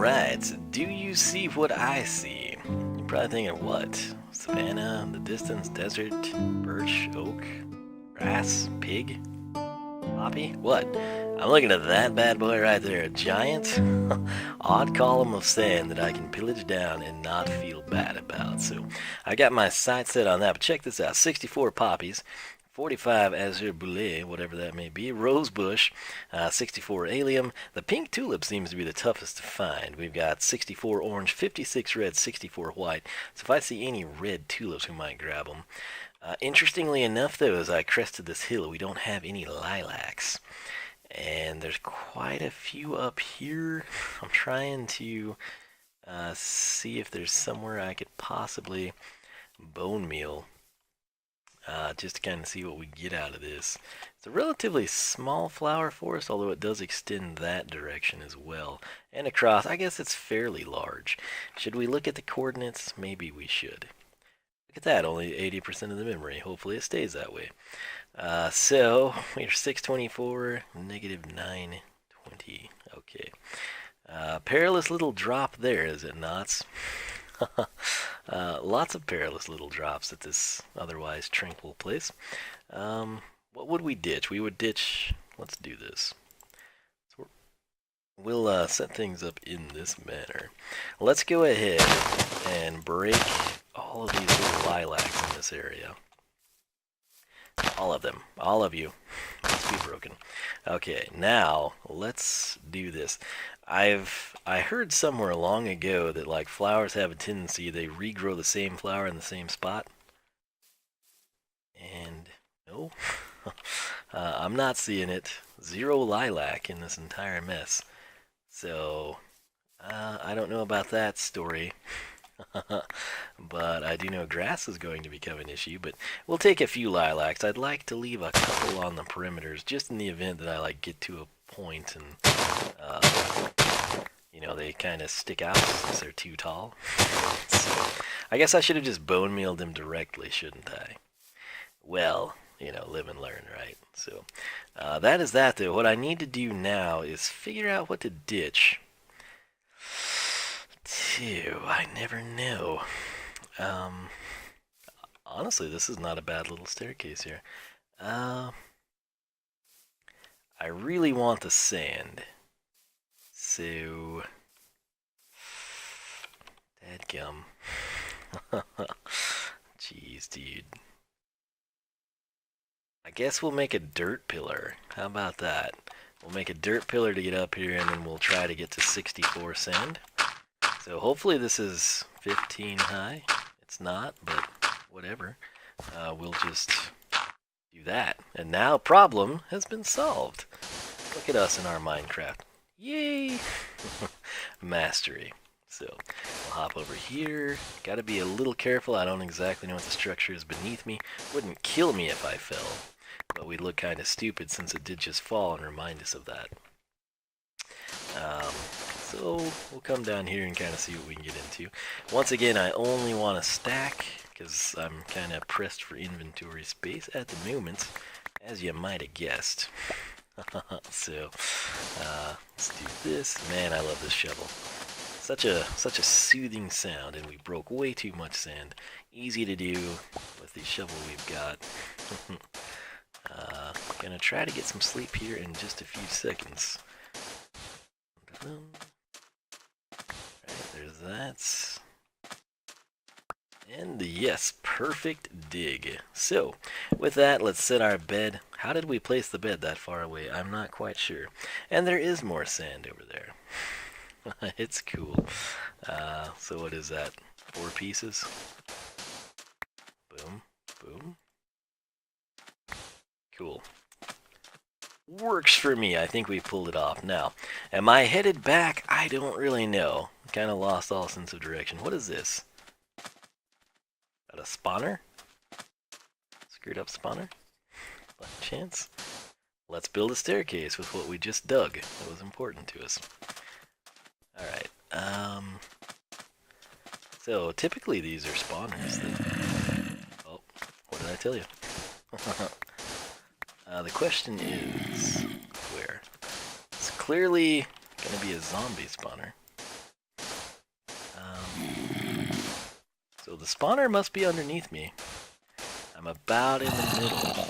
Alright, do you see what I see? You're probably thinking, what? Savannah, the distance, desert, birch, oak, grass, pig, poppy? What? I'm looking at that bad boy right there, a giant, odd column of sand that I can pillage down and not feel bad about. So I got my sights set on that, but check this out, 64 poppies, 45 azure boule, whatever that may be, rosebush, 64 allium. The pink tulip seems to be the toughest to find. We've got 64 orange, 56 red, 64 white. So if I see any red tulips, we might grab them. Interestingly enough, though, as I crested this hill, we don't have any lilacs. And there's quite a few up here. I'm trying to see if there's somewhere I could possibly bone meal. Just to kind of see what we get out of this. It's a relatively small flower forest, although it does extend that direction as well. And across, I guess it's fairly large. Should we look at the coordinates? Maybe we should. Look at that, only 80% of the memory. Hopefully it stays that way. So, we're 624, negative 920. Okay. Perilous little drop there, is it not? Lots of perilous little drops at this otherwise tranquil place. What would we ditch? We would ditch... Let's do this. So we'll set things up in this manner. Let's go ahead and break all of these little lilacs in this area. All of them. All of you. Must be broken. Okay, now let's do this. I heard somewhere long ago that like flowers have a tendency, they regrow the same flower in the same spot. And no, I'm not seeing it. Zero lilac in this entire mess. So I don't know about that story. But I do know grass is going to become an issue, but we'll take a few lilacs. I'd like to leave a couple on the perimeters just in the event that I like get to a point and you know, they kind of stick out since they're too tall. So I guess I should have just bone mealed them directly, shouldn't I? Well, you know, live and learn, right? So that is that, though. What I need to do now is figure out what to ditch. I never know. Honestly, this is not a bad little staircase here. I really want the sand. So... Dadgum. Jeez, dude. I guess we'll make a dirt pillar. How about that? We'll make a dirt pillar to get up here, and then we'll try to get to 64 sand. So hopefully this is 15 high. It's not, but whatever. We'll just do that. And now problem has been solved. Look at us in our Minecraft. Yay! Mastery. So we'll hop over here. Gotta be a little careful. I don't exactly know what the structure is beneath me. Wouldn't kill me if I fell. But we'd look kind of stupid since it did just fall and remind us of that. So we'll come down here and kind of see what we can get into. Once again, I only want to stack because I'm kind of pressed for inventory space at the moment, as you might have guessed. So let's do this. Man, I love this shovel. Such a soothing sound, and we broke way too much sand. Easy to do with the shovel we've got. Gonna try to get some sleep here in just a few seconds. Right, there's that. And yes, perfect dig. So, with that, let's set our bed. How did we place the bed that far away? I'm not quite sure. And there is more sand over there. It's cool. So what is that? 4 pieces? Boom, boom. Cool. Works for me. I think we pulled it off. Now, am I headed back? I don't really know. Kind of lost all sense of direction. What is this? Got a spawner? Screwed up spawner? By chance? Let's build a staircase with what we just dug. That was important to us. Alright. So, typically these are spawners. Oh, what did I tell you? The question is, where? It's clearly going to be a zombie spawner. the spawner must be underneath me. I'm about in the middle.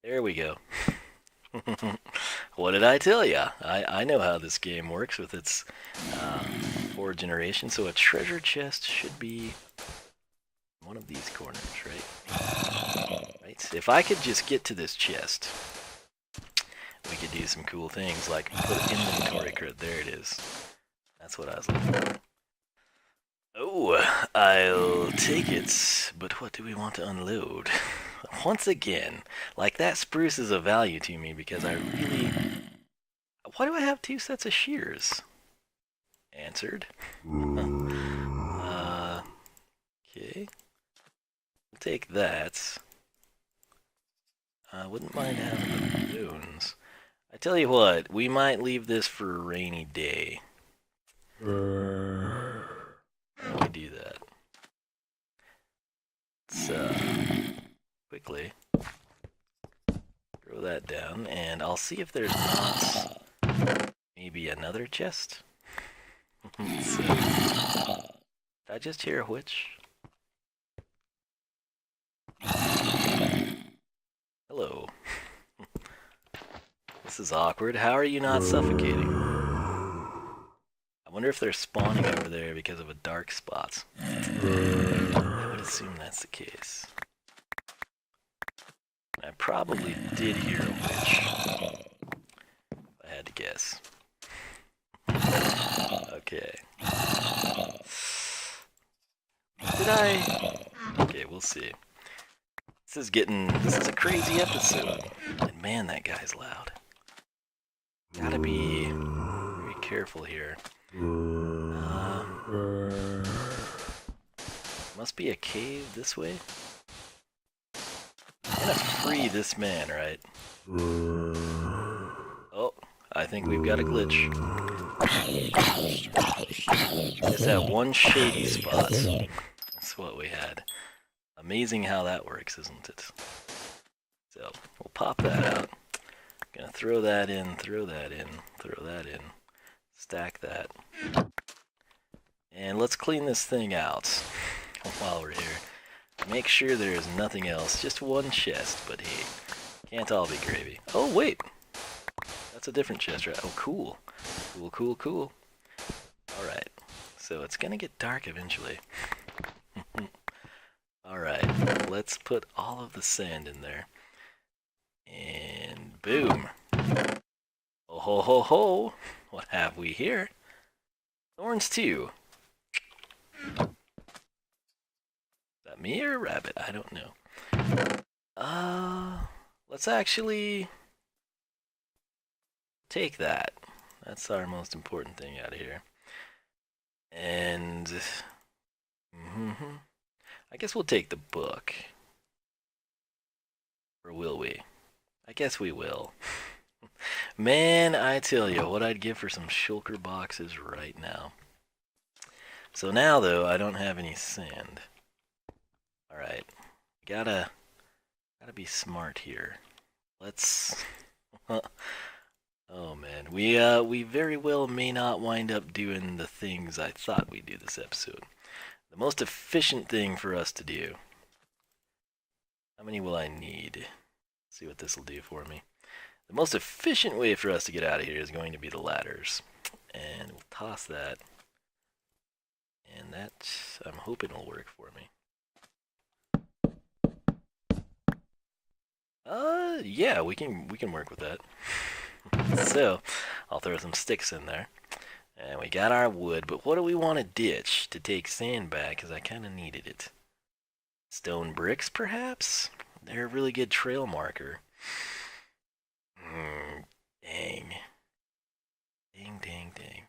There we go. What did I tell ya? I know how this game works with its 4 generations. So a treasure chest should be one of these corners, right? Right. If I could just get to this chest, we could do some cool things like put inventory credit. There it is. That's what I was looking for. Oh, I'll take it. But what do we want to unload? Once again, like that spruce is of value to me because I really... Why do I have 2 sets of shears? Answered. Okay. We'll take that. I wouldn't mind having the bones. I tell you what, we might leave this for a rainy day. How do we do that? So, quickly throw that down, and I'll see if there's not maybe another chest. So, did I just hear a witch? Hello. This is awkward. How are you not suffocating? I wonder if they're spawning over there because of a dark spot. I would assume that's the case. I probably did hear a witch, if I had to guess. Okay. Did I? Okay, we'll see. This is a crazy episode. And man, that guy's loud. Gotta be very careful here. Must be a cave this way. I'm gonna free this man, right? Oh, I think we've got a glitch. Just that one shady spot. That's what we had. Amazing how that works, isn't it? So, we'll pop that out. Gonna throw that in, throw that in, throw that in. Stack that. And let's clean this thing out while we're here. Make sure there is nothing else. Just one chest, but hey, can't all be gravy. Oh, wait. That's a different chest, right? Oh, cool. Cool, cool, cool. Alright. So it's gonna get dark eventually. Alright, let's put all of the sand in there. And boom. Oh ho ho ho! What have we here? Thorns too. Is that me or a rabbit? I don't know. Let's actually take that. That's our most important thing out of here. And I guess we'll take the book. Or will we? I guess we will. Man, I tell you, what I'd give for some shulker boxes right now. So now, though, I don't have any sand. Alright. Gotta be smart here. Let's... Oh, man. We very well may not wind up doing the things I thought we'd do this episode. The most efficient thing for us to do. How many will I need? Let's see what this will do for me. The most efficient way for us to get out of here is going to be the ladders. And we'll toss that. And that, I'm hoping, will work for me. Yeah, we can work with that. So, I'll throw some sticks in there. And we got our wood, but what do we want to ditch to take sand back? Because I kind of needed it. Stone bricks, perhaps? They're a really good trail marker. Dang. Dang.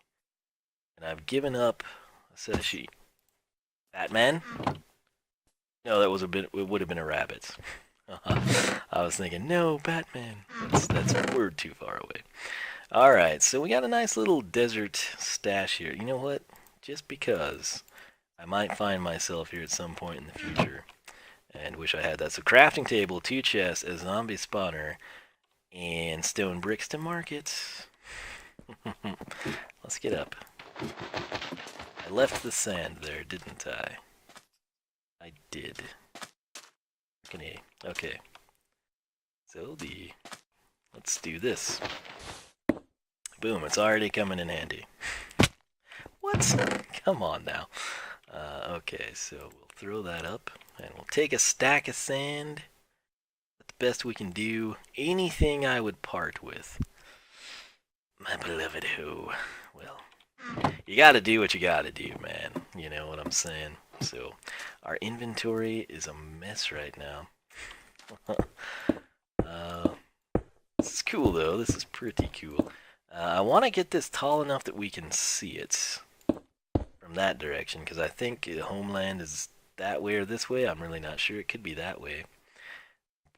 And I've given up a set of sheep. Batman? No, that was it would have been a rabbit. I was thinking, no, Batman. That's a word too far away. Alright, so we got a nice little desert stash here. You know what? Just because I might find myself here at some point in the future and wish I had that. So crafting table, 2 chests, a zombie spawner, and stone bricks to market. Let's get up. I left the sand there, didn't I? did. Okay. So let's do this. Boom, it's already coming in handy. What? Come on now. Okay, so we'll throw that up, and we'll take a stack of sand. That's the best we can do. Anything I would part with. My beloved hoe. Well, you gotta do what you gotta do, man. You know what I'm saying? So, our inventory is a mess right now. This is cool, though. This is pretty cool. I want to get this tall enough that we can see it from that direction, because I think Homeland is that way or this way. I'm really not sure. It could be that way.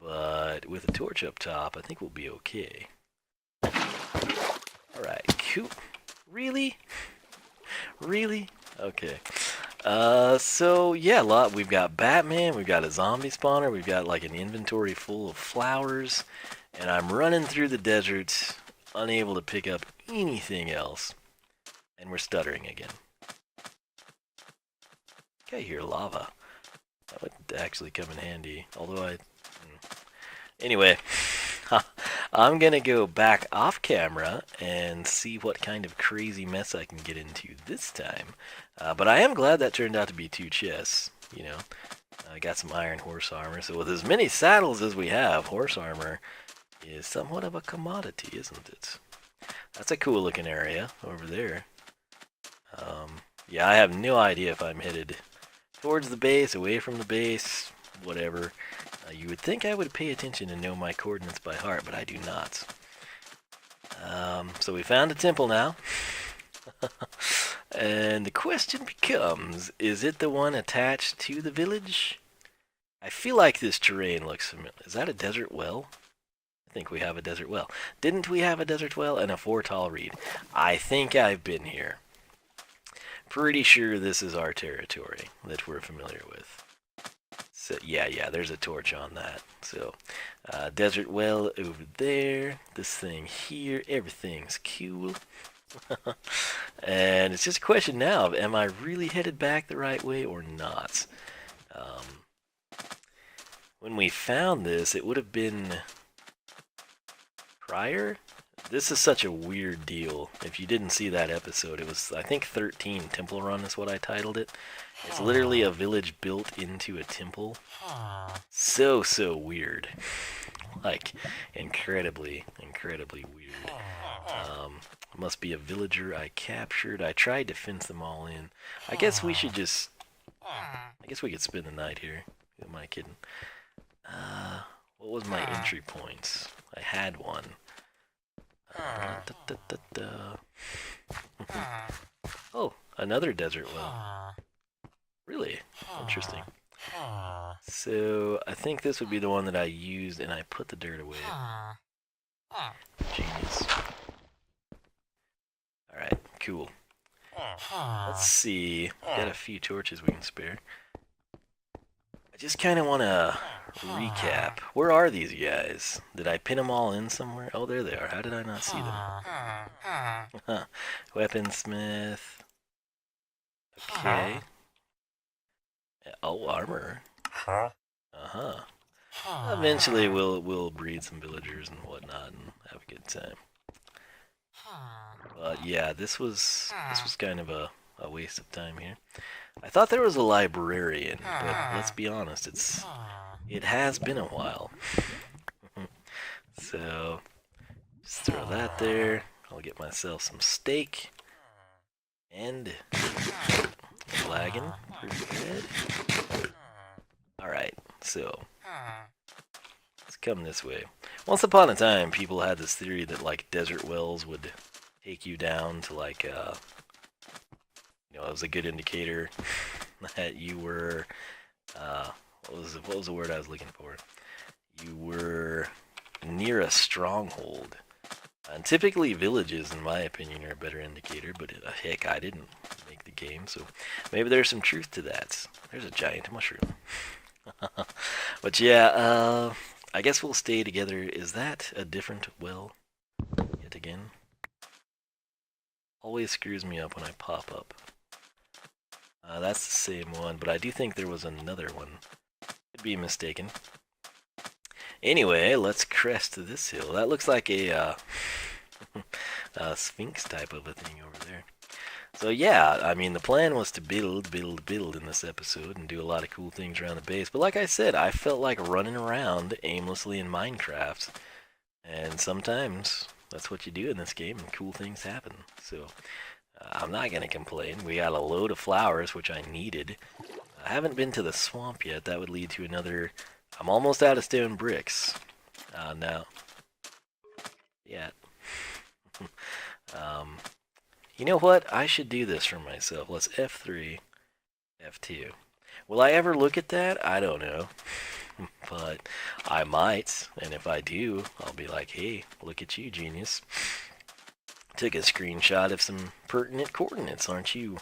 But with a torch up top, I think we'll be okay. Alright, cool. Really? Really? Okay. So yeah, we've got Batman, we've got a zombie spawner, we've got like an inventory full of flowers, and I'm running through the desert, unable to pick up anything else, and we're stuttering again. Okay, here, lava. That would actually come in handy, although Anyway, I'm gonna go back off camera and see what kind of crazy mess I can get into this time. But I am glad that turned out to be 2 chests, you know. I got some iron horse armor, so with as many saddles as we have, horse armor is somewhat of a commodity, isn't it? That's a cool looking area over there. Yeah, I have no idea if I'm headed towards the base, away from the base, whatever. You would think I would pay attention and know my coordinates by heart, but I do not. So we found a temple now. And the question becomes, is it the one attached to the village? I feel like this terrain looks familiar. Is that a desert well? I think we have a desert well. Didn't we have a desert well and a 4 tall reed? I think I've been here. Pretty sure this is our territory that we're familiar with. So, yeah, there's a torch on that. So, desert well over there. This thing here. Everything's cool. And it's just a question now of, am I really headed back the right way or not? When we found this, it would have been prior. This is such a weird deal. If you didn't see that episode, it was, I think, 13 Temple Run is what I titled it. It's literally a village built into a temple. So weird. Like, incredibly weird. Must be a villager I captured. I tried to fence them all in. I guess we should just... I guess we could spend the night here. Who am I kidding? What was my entry points? I had one. Oh, another desert well. Really? Interesting. So, I think this would be the one that I used and I put the dirt away. Genius. Alright, cool. Let's see. Got a few torches we can spare. I just kind of want to recap. Where are these guys? Did I pin them all in somewhere? Oh, there they are. How did I not see them? Weaponsmith. Okay. Oh, armor. Uh-huh. Eventually we'll breed some villagers and whatnot and have a good time. But yeah, this was kind of a waste of time here. I thought there was a librarian, but let's be honest, it has been a while. So just throw that there. I'll get myself some steak. And lagging pretty good. Alright, so let's come this way. Once upon a time, people had this theory that like desert wells would take you down to like you know, it was a good indicator that you were what was the word I was looking for? You were near a stronghold. And typically villages, in my opinion, are a better indicator, but heck, I didn't make the game, so maybe there's some truth to that. There's a giant mushroom. But yeah, I guess we'll stay together. Is that a different well? Yet again? Always screws me up when I pop up. That's the same one, but I do think there was another one. Could be mistaken. Anyway, let's crest this hill. That looks like a Sphinx type of a thing over there. So yeah, I mean, the plan was to build in this episode and do a lot of cool things around the base. But like I said, I felt like running around aimlessly in Minecraft. And sometimes that's what you do in this game and cool things happen. So I'm not going to complain. We got a load of flowers, which I needed. I haven't been to the swamp yet. That would lead to another... I'm almost out of stone bricks. Now. Yeah. You know what? I should do this for myself. Let's F3, F2. Will I ever look at that? I don't know. But I might. And if I do, I'll be like, hey, look at you, genius. Took a screenshot of some pertinent coordinates. Aren't you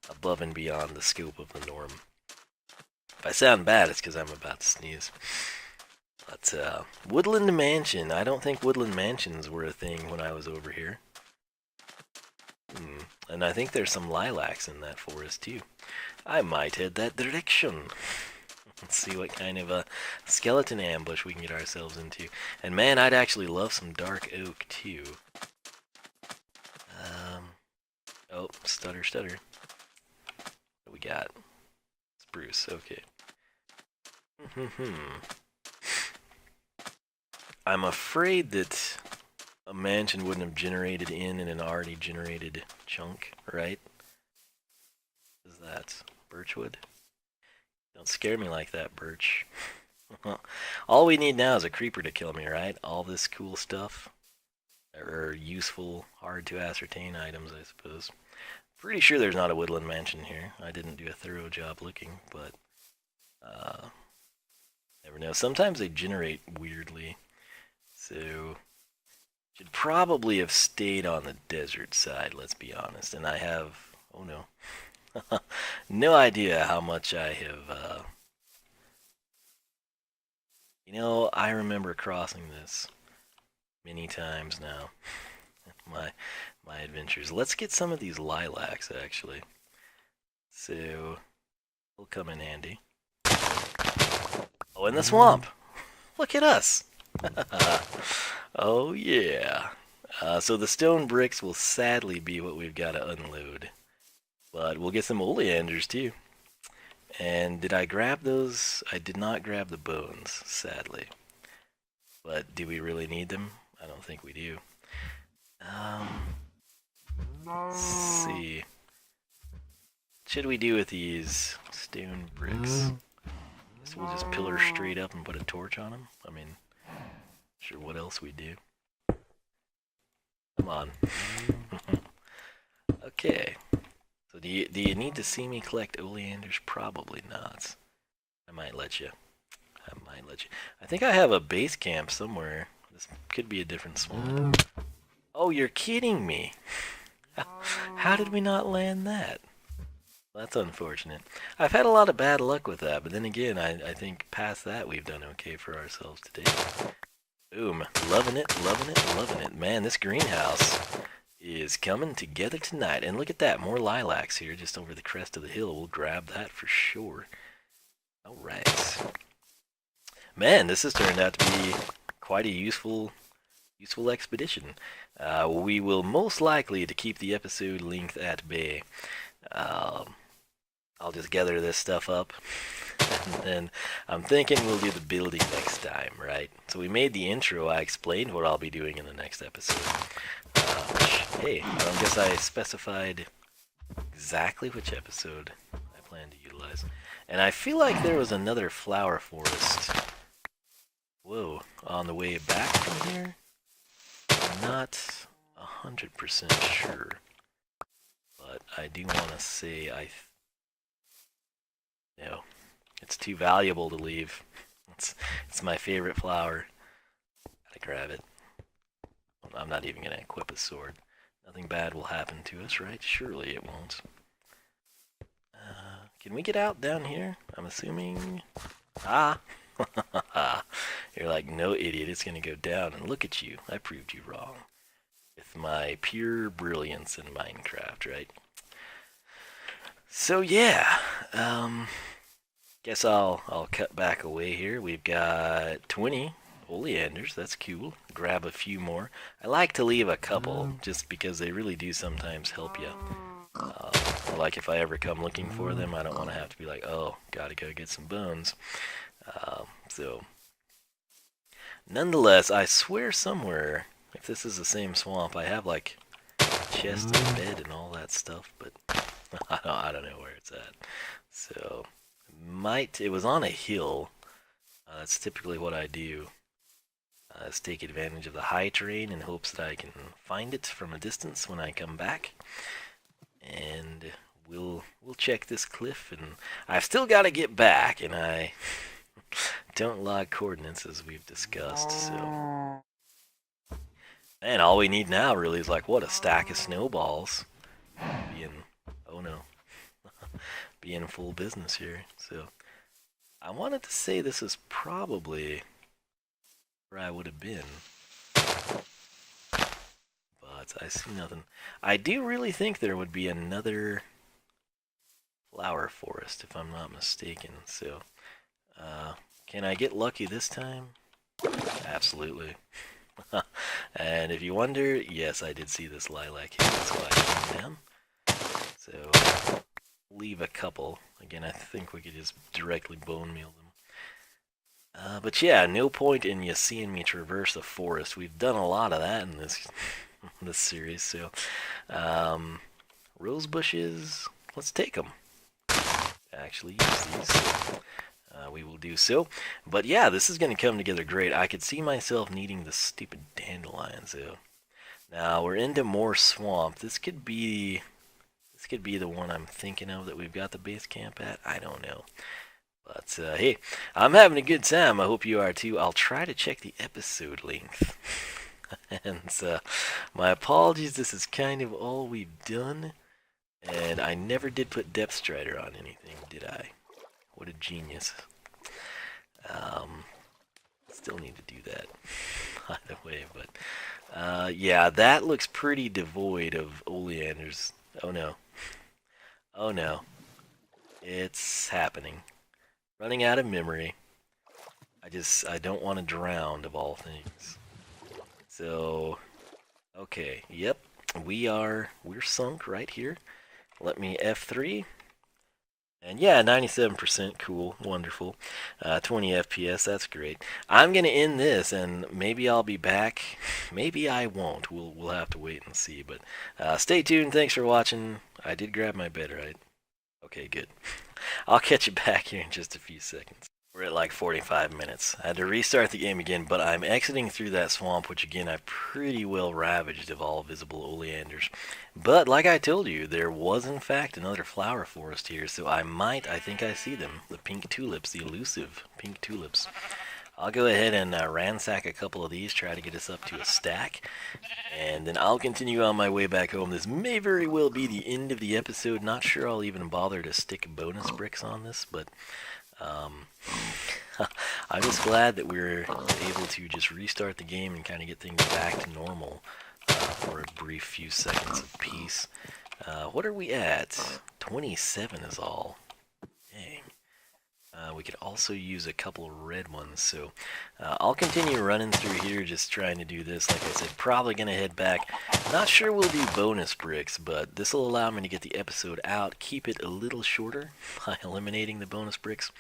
above and beyond the scope of the norm? If I sound bad, it's because I'm about to sneeze. But Woodland Mansion. I don't think Woodland Mansions were a thing when I was over here. And I think there's some lilacs in that forest too. I might head that direction. Let's see what kind of a skeleton ambush we can get ourselves into. And man, I'd actually love some dark oak too. Oh, stutter. What do we got? Spruce, okay. I'm afraid that a mansion wouldn't have generated in an already generated chunk, right? What is that? Birchwood? Don't scare me like that, Birch. All we need now is a creeper to kill me, right? All this cool stuff. Or useful, hard to ascertain items, I suppose. Pretty sure there's not a woodland mansion here. I didn't do a thorough job looking, but... never know. Sometimes they generate weirdly. So... should probably have stayed on the desert side, let's be honest. And I have... oh no. No idea how much I have... you know, I remember crossing this many times now. my adventures. Let's get some of these lilacs, actually. So, will come in handy. Oh, in the swamp! Look at us! Oh, yeah. So the stone bricks will sadly be what we've got to unload. But we'll get some oleanders, too. And did I grab those? I did not grab the bones, sadly. But do we really need them? I don't think we do. Let's see. What should we do with these stone bricks? Guess we'll just pillar straight up and put a torch on them? I mean, sure, what else we do? Come on. Okay. So do you need to see me collect oleanders? Probably not. I might let you. I think I have a base camp somewhere. This could be a different swamp. Oh, you're kidding me. How did we not land that? That's unfortunate. I've had a lot of bad luck with that, but then again, I think past that we've done okay for ourselves today. Boom. Loving it. Man, this greenhouse is coming together tonight. And look at that, more lilacs here just over the crest of the hill. We'll grab that for sure. Alright. Man, this has turned out to be quite a useful expedition. We will most likely, to keep the episode length at bay, I'll just gather this stuff up, and then I'm thinking we'll do the building next time, right? So we made the intro. I explained what I'll be doing in the next episode. Hey, I don't guess I specified exactly which episode I plan to utilize. And I feel like there was another flower forest. Whoa, on the way back from here? I'm not 100% sure. But I do want to say no, it's too valuable to leave. It's my favorite flower. Gotta grab it. I'm not even gonna equip a sword. Nothing bad will happen to us, right? Surely it won't. Can we get out down here? I'm assuming... ah! You're like, no idiot, it's gonna go down. And look at you, I proved you wrong. With my pure brilliance in Minecraft, right? So yeah, guess I'll cut back away here. We've got 20 Oleanders. That's cool. Grab a few more. I like to leave a couple just because they really do sometimes help you. Like if I ever come looking for them, I don't want to have to be like, oh, gotta go get some bones. So, nonetheless, I swear somewhere, if this is the same swamp, I have like chest and bed and all that stuff, but I don't know where it's at. So, it was on a hill. That's typically what I do. Is take advantage of the high terrain in hopes that I can find it from a distance when I come back. And we'll check this cliff, and I've still got to get back, and I don't log coordinates as we've discussed. So, and all we need now really is like what, a stack of snowballs. Oh no, be in full business here. So I wanted to say this is probably where I would have been, but I see nothing. I do really think there would be another flower forest if I'm not mistaken. So can I get lucky this time? Absolutely. And if you wonder, yes, I did see this lilac here. That's why I came down. So leave a couple. Again, I think we could just directly bone meal them. But yeah, no point in you seeing me traverse the forest. We've done a lot of that in this this series. So rose bushes, let's take them. Actually use these. We will do so. But yeah, this is going to come together great. I could see myself needing the stupid dandelions. So now we're into more swamp. This could be the one I'm thinking of that we've got the base camp at. I don't know. But hey, I'm having a good time. I hope you are too. I'll try to check the episode length. And my apologies, this is kind of all we've done. And I never did put Depth Strider on anything, did I? What a genius. Still need to do that, by the way. But yeah, that looks pretty devoid of Oleanders. Oh no. Oh no. It's happening. Running out of memory. I don't want to drown, of all things. So, okay, yep, we're sunk right here. Let me F3. And yeah, 97%, cool, wonderful. 20 FPS, that's great. I'm gonna end this, and maybe I'll be back. Maybe I won't. We'll have to wait and see. But stay tuned. Thanks for watching. I did grab my bed, right? Okay, good. I'll catch you back here in just a few seconds. We're at like 45 minutes. I had to restart the game again, but I'm exiting through that swamp, which again I've pretty well ravaged of all visible oleanders. But like I told you, there was in fact another flower forest here, so I think I see them. The pink tulips, the elusive pink tulips. I'll go ahead and ransack a couple of these, try to get us up to a stack, and then I'll continue on my way back home. This may very well be the end of the episode. Not sure I'll even bother to stick bonus bricks on this, but I'm just glad that we were able to just restart the game and kind of get things back to normal for a brief few seconds of peace. What are we at? 27 is all. Dang. We could also use a couple red ones, so I'll continue running through here, just trying to do this. Like I said, probably going to head back. Not sure we'll do bonus bricks, but this will allow me to get the episode out, keep it a little shorter by eliminating the bonus bricks.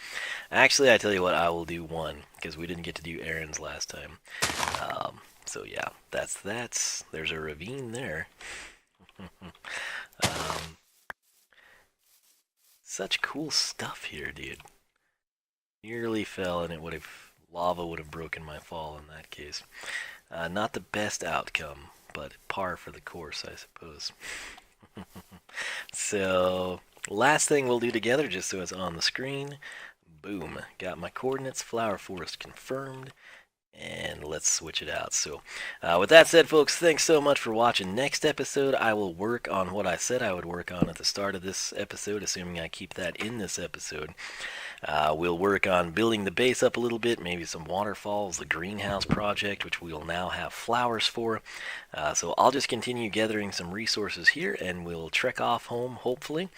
Actually, I tell you what, I will do one, because we didn't get to do errands last time. So yeah, there's a ravine there. Such cool stuff here, dude. Nearly fell, and lava would have broken my fall in that case. Not the best outcome, but par for the course, I suppose. So, last thing we'll do together, just so it's on the screen. Boom. Got my coordinates, flower forest confirmed. And let's switch it out. So with that said, folks, thanks so much for watching. Next episode, I will work on what I said I would work on at the start of this episode, assuming I keep that in this episode. We'll work on building the base up a little bit, maybe some waterfalls, the greenhouse project, which we'll now have flowers for. So I'll just continue gathering some resources here, and we'll trek off home, hopefully.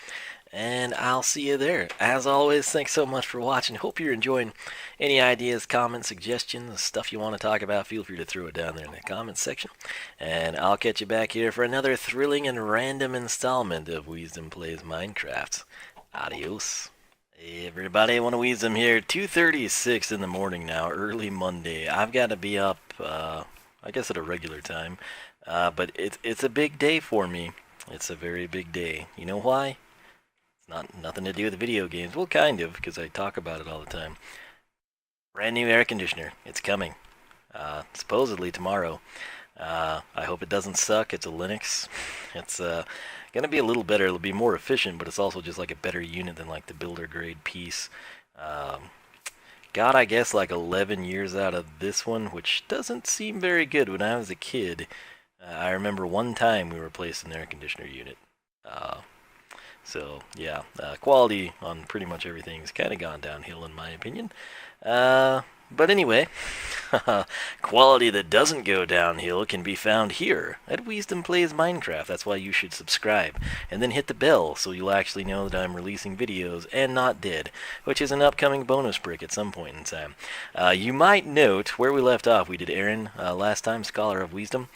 and I'll see you there. As always, thanks so much for watching. Hope you're enjoying. Any ideas, comments, suggestions, stuff you want to talk about, feel free to throw it down there in the comments section. And I'll catch you back here for another thrilling and random installment of Wiisdom Plays Minecraft. Adios. Hey everybody, I want to Wiisdom here. 2:36 in the morning now, early Monday. I've got to be up, I guess at a regular time. But it's a big day for me. It's a very big day. You know why? Nothing to do with video games. Well, kind of, because I talk about it all the time. Brand new air conditioner. It's coming. Supposedly tomorrow. I hope it doesn't suck. It's a Linux. It's going to be a little better. It'll be more efficient, but it's also just like a better unit than like the builder grade piece. Got, I guess, like 11 years out of this one, which doesn't seem very good. When I was a kid, I remember one time we replaced an air conditioner unit. So, yeah, quality on pretty much everything's kind of gone downhill in my opinion. But anyway, quality that doesn't go downhill can be found here at Wiisdom Plays Minecraft. That's why you should subscribe. And then hit the bell so you'll actually know that I'm releasing videos and not dead, which is an upcoming bonus brick at some point in time. You might note where we left off. We did Aaron last time, Scholar of Wiisdom.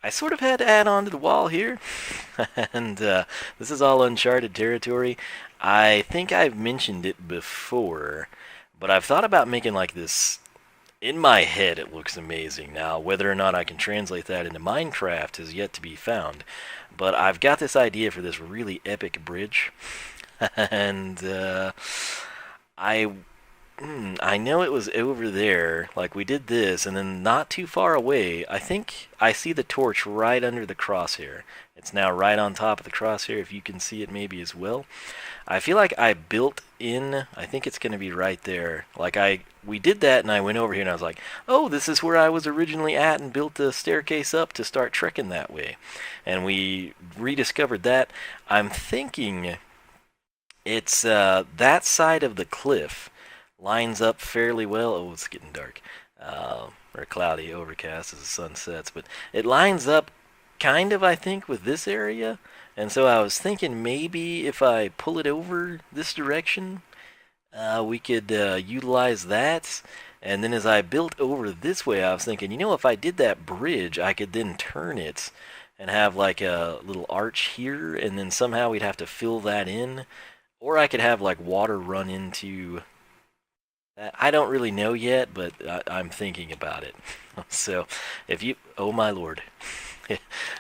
I sort of had to add on to the wall here, and this is all uncharted territory. I think I've mentioned it before, but I've thought about making like this. In my head it looks amazing. Now, whether or not I can translate that into Minecraft is yet to be found, but I've got this idea for this really epic bridge, and I know it was over there, like we did this, and then not too far away, I think I see the torch right under the crosshair. It's now right on top of the crosshair, if you can see it maybe as well. I feel like I built in, I think it's going to be right there. Like we did that and I went over here and I was like, oh, this is where I was originally at, and built the staircase up to start trekking that way. And we rediscovered that. I'm thinking it's that side of the cliff lines up fairly well. Oh, it's getting dark. Or cloudy, overcast as the sun sets. But it lines up kind of, I think, with this area. And so I was thinking maybe if I pull it over this direction, we could utilize that. And then as I built over this way, I was thinking, you know, if I did that bridge, I could then turn it and have like a little arch here, and then somehow we'd have to fill that in. Or I could have like water run into... I don't really know yet, but I'm thinking about it. So, if you... Oh my lord.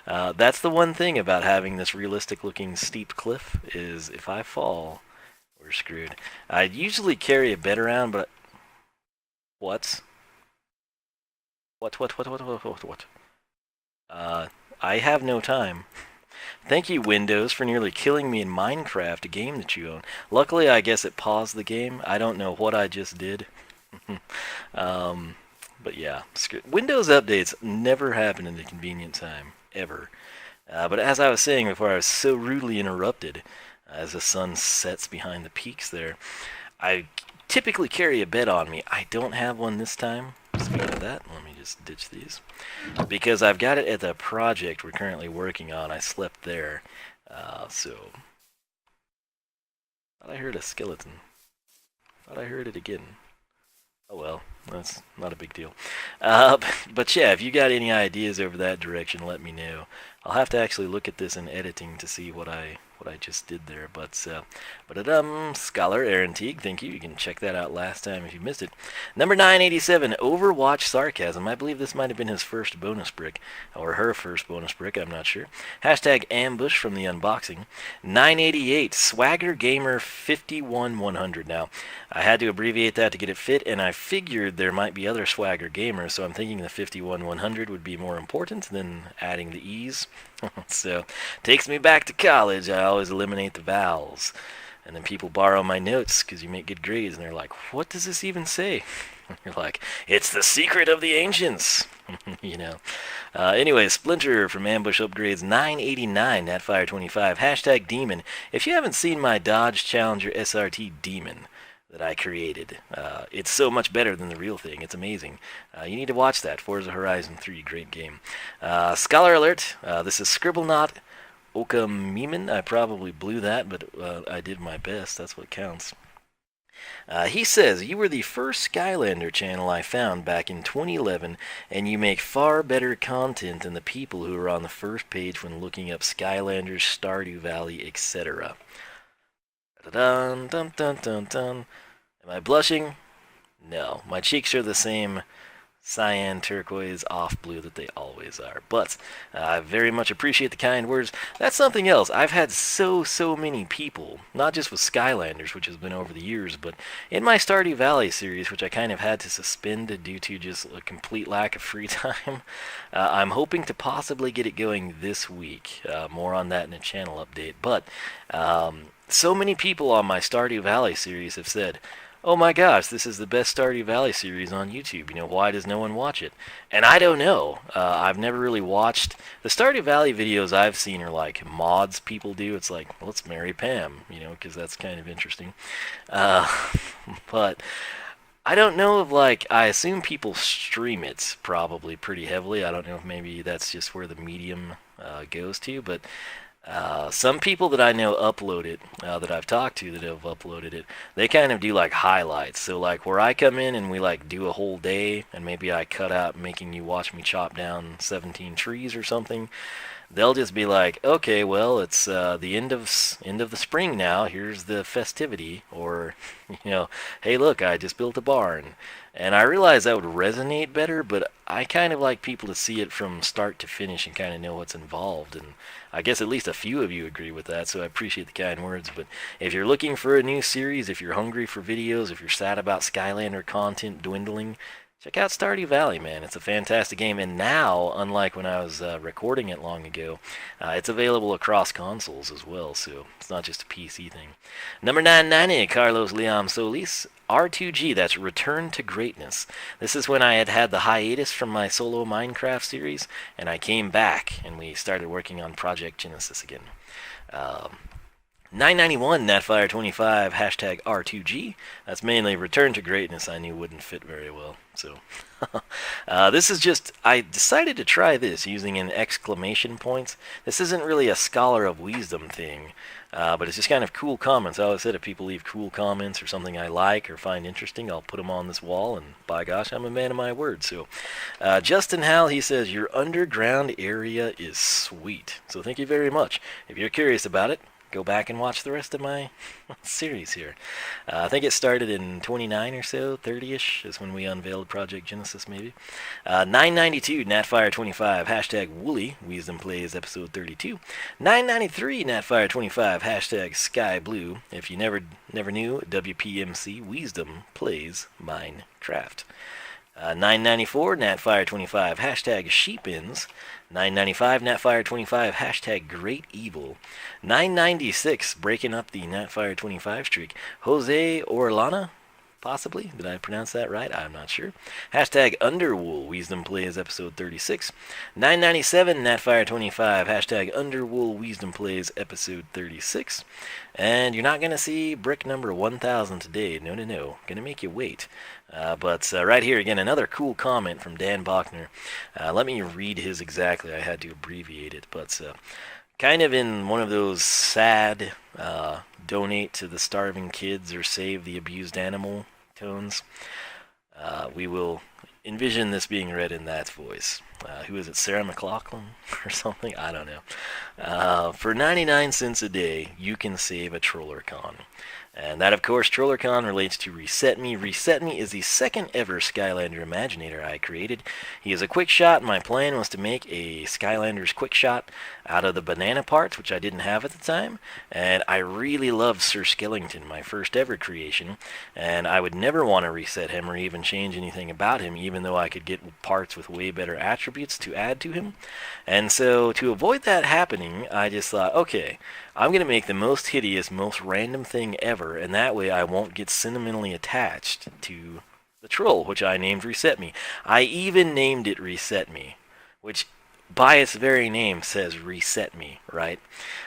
That's the one thing about having this realistic-looking steep cliff, is if I fall, we're screwed. I usually carry a bed around, but... What? What? I have no time. Thank you, Windows, for nearly killing me in Minecraft, a game that you own. Luckily, I guess it paused the game. I don't know what I just did. But yeah, Windows updates never happen in a convenient time, ever. But as I was saying before, I was so rudely interrupted as the sun sets behind the peaks there. I typically carry a bed on me. I don't have one this time. Speaking of that, let me just ditch these. Because I've got it at the project we're currently working on. I slept there. So... Thought I heard a skeleton. Thought I heard it again. Oh well, that's not a big deal. But yeah, if you got any ideas over that direction, let me know. I'll have to actually look at this in editing to see what I just did there. But Scholar Aaron Teague, thank you. You can check that out last time if you missed it. Number 987, Overwatch Sarcasm. I believe this might have been his first bonus brick, or her first bonus brick, I'm not sure. Hashtag Ambush from the unboxing. 988, Swagger Gamer 51100. Now, I had to abbreviate that to get it fit, and I figured there might be other Swagger Gamers, so I'm thinking the 51100 would be more important than adding the E's. So, takes me back to college. I always eliminate the vowels. And then people borrow my notes because you make good grades, and they're like, what does this even say? You're like, it's the secret of the ancients. You know. Anyway, Splinter from Ambush Upgrades 989, NatFire25, hashtag Demon. If you haven't seen my Dodge Challenger SRT Demon that I created, it's so much better than the real thing. It's amazing. You need to watch that. Forza Horizon 3, great game. Scholar Alert, this is Scribblenaught Okamiman. I probably blew that, but I did my best. That's what counts. He says, you were the first Skylander channel I found back in 2011, and you make far better content than the people who are on the first page when looking up Skylanders, Stardew Valley, etc. Dun, dun, dun, dun, dun. Am I blushing? No. My cheeks are the same cyan, turquoise, off blue that they always are. But I very much appreciate the kind words. That's something else. I've had so many people, not just with Skylanders, which has been over the years, but in my Stardew Valley series, which I kind of had to suspend due to just a complete lack of free time. I'm hoping to possibly get it going this week. More on that in a channel update. But so many people on my Stardew Valley series have said, oh my gosh, this is the best Stardew Valley series on YouTube. You know, why does no one watch it? And I don't know. I've never really watched... The Stardew Valley videos I've seen are like mods people do. It's like, well, let's marry Pam, you know, because that's kind of interesting. But I don't know if, like, I assume people stream it probably pretty heavily. I don't know if maybe that's just where the medium goes to, but... some people that I know upload it, that I've talked to that have uploaded it, they kind of do like highlights. So like where I come in and we like do a whole day, and maybe I cut out making you watch me chop down 17 trees or something, they'll just be like, okay, well, it's the end of the spring now, here's the festivity, or, you know, hey look, I just built a barn. And I realize that would resonate better, but I kind of like people to see it from start to finish and kind of know what's involved. And I guess at least a few of you agree with that, so I appreciate the kind words. But if you're looking for a new series, if you're hungry for videos, if you're sad about Skylander content dwindling, check out Stardew Valley, man. It's a fantastic game, and now, unlike when I was recording it long ago, it's available across consoles as well, so it's not just a PC thing. Number 990, Carlos Leon Solis. R2G, that's Return to Greatness. This is when I had the hiatus from my solo Minecraft series, and I came back, and we started working on Project Genesis again. 991, Natfire25, hashtag R2G. That's mainly Return to Greatness. I knew wouldn't fit very well. So, this is just, I decided to try this using an exclamation points. This isn't really a Scholar of Wiisdom thing, but it's just kind of cool comments. I always said if people leave cool comments or something I like or find interesting, I'll put them on this wall, and by gosh, I'm a man of my word. So, Justin Howell, he says, your underground area is sweet. So thank you very much. If you're curious about it, go back and watch the rest of my series here. I think it started in 29 or so, 30-ish is when we unveiled Project Genesis, maybe. 992, Natfire25, hashtag Woolly, Wiisdom Plays episode 32. 993, Natfire25, hashtag Sky Blue. If you never knew, WPMC, Wiisdom Plays Minecraft. 994, Natfire25, hashtag Sheepins. 995, Natfire25, hashtag Great Evil. 996, breaking up the Natfire25 streak. Jose Orlana, possibly. Did I pronounce that right? I'm not sure. Hashtag Underwool, Wiisdom Plays episode 36. 997, Natfire25, hashtag Underwool, Wiisdom Plays episode 36. And you're not going to see brick number 1000 today. No. Going to make you wait. But right here, again, another cool comment from Dan Bachner. Let me read his exactly. I had to abbreviate it. But kind of in one of those sad, donate to the starving kids or save the abused animal tones, we will envision this being read in that voice. Who is it, Sarah McLachlan or something? I don't know. For 99 cents a day, you can save a TrollerCon. And that, of course, TrollerCon relates to Reset Me. Reset Me is the second ever Skylander Imaginator I created. He is a quick shot. My plan was to make a Skylander's quick shot out of the banana parts, which I didn't have at the time. And I really loved Sir Skellington, my first ever creation. And I would never want to reset him or even change anything about him, even though I could get parts with way better attributes to add to him. And so to avoid that happening, I just thought, okay, I'm going to make the most hideous, most random thing ever, and that way I won't get sentimentally attached to the troll, which I named Reset Me. I even named it Reset Me, which by its very name says Reset Me, right?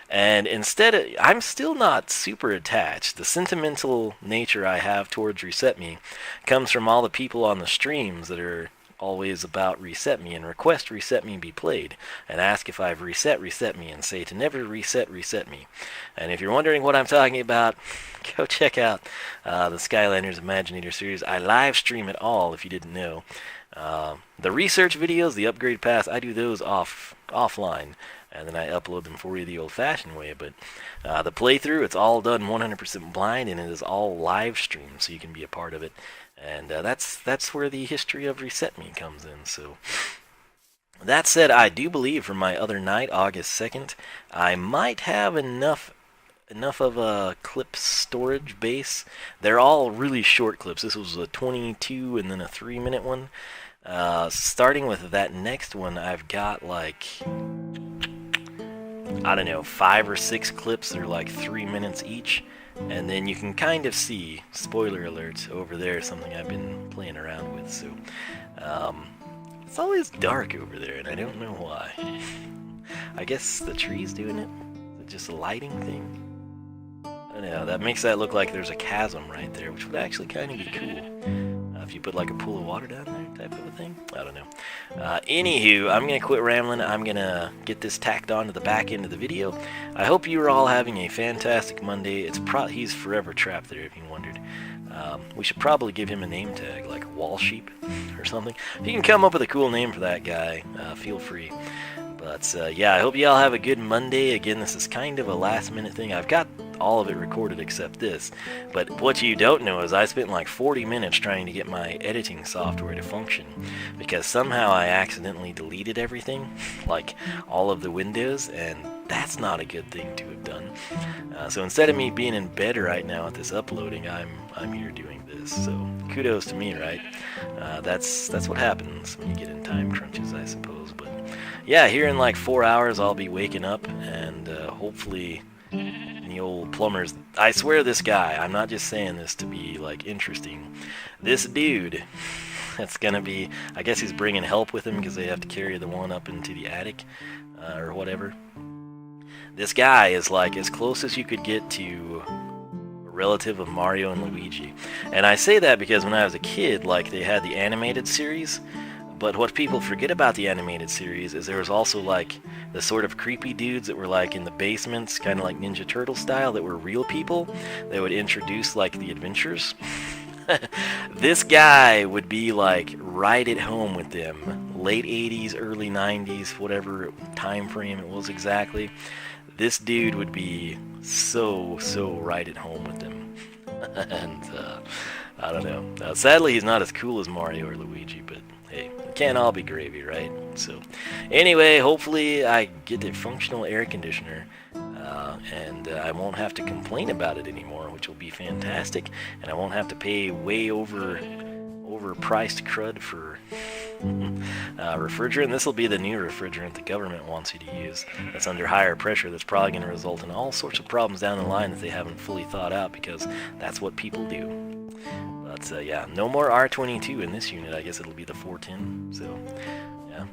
And instead, I'm still not super attached. The sentimental nature I have towards Reset Me comes from all the people on the streams that are always about reset me and request reset me be played, and ask if I've reset me, and say to never reset me. And if you're wondering what I'm talking about, go check out the Skylanders Imaginator series. I live stream it all if you didn't know. The research videos, the upgrade paths, I do those offline, and then I upload them for you the old-fashioned way. But the playthrough, it's all done 100% blind, and it is all live streamed, so you can be a part of it. And that's where the history of Reset Me comes in. So that said, I do believe for my other night, August 2nd, I might have enough of a clip storage base. They're all really short clips. This was a 22 and then a 3-minute one. Starting with that next one, I've got like, I don't know, 5 or 6 clips. They're like 3 minutes each. And then you can kind of see, spoiler alert, over there, something I've been playing around with. So it's always dark over there, and I don't know why. I guess the tree's doing it. Is it just a lighting thing? I don't know, that makes that look like there's a chasm right there, which would actually kind of be cool. If you put like a pool of water down there type of a thing. I don't know. Anywho, I'm going to quit rambling. I'm going to get this tacked on to the back end of the video. I hope you are all having a fantastic Monday. He's forever trapped there, if you wondered. We should probably give him a name tag, like Wall Sheep or something. If you can come up with a cool name for that guy, feel free. But yeah, I hope you all have a good Monday. Again, this is kind of a last-minute thing. I've got all of it recorded except this. But what you don't know is I spent like 40 minutes trying to get my editing software to function, because somehow I accidentally deleted everything, like all of the windows, and that's not a good thing to have done. So instead of me being in bed right now at this uploading, I'm here doing this. So kudos to me, right? That's what happens when you get in time crunches, I suppose. But yeah, here in like 4 hours I'll be waking up, and hopefully the old plumbers, I swear this guy, I'm not just saying this to be like interesting, this dude, that's gonna be, I guess he's bringing help with him because they have to carry the one up into the attic or whatever. This guy is like as close as you could get to a relative of Mario and Luigi. And I say that because when I was a kid, like, they had the animated series, but what people forget about the animated series is there was also like the sort of creepy dudes that were like in the basements, kind of like Ninja Turtle style, that were real people that would introduce like the adventures. This guy would be like right at home with them, late 80s, early 90s, whatever time frame it was exactly. This dude would be so right at home with them. And I don't know. Sadly, he's not as cool as Mario or Luigi, but hey, it can't all be gravy, right? So anyway, hopefully I get a functional air conditioner, and I won't have to complain about it anymore, which will be fantastic, and I won't have to pay way overpriced crud for refrigerant. This will be the new refrigerant the government wants you to use. That's under higher pressure. That's probably going to result in all sorts of problems down the line that they haven't fully thought out, because that's what people do. But yeah, no more R22 in this unit. I guess it'll be the 410. So yeah,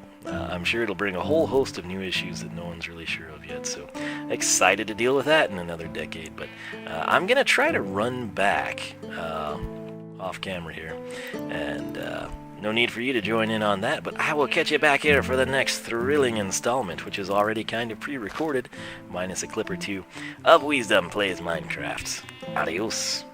I'm sure it'll bring a whole host of new issues that no one's really sure of yet. So excited to deal with that in another decade. But I'm gonna try to run back off camera here, and no need for you to join in on that, but I will catch you back here for the next thrilling installment, which is already kind of pre-recorded, minus a clip or two, of Wiisdom Plays Minecraft. Adios.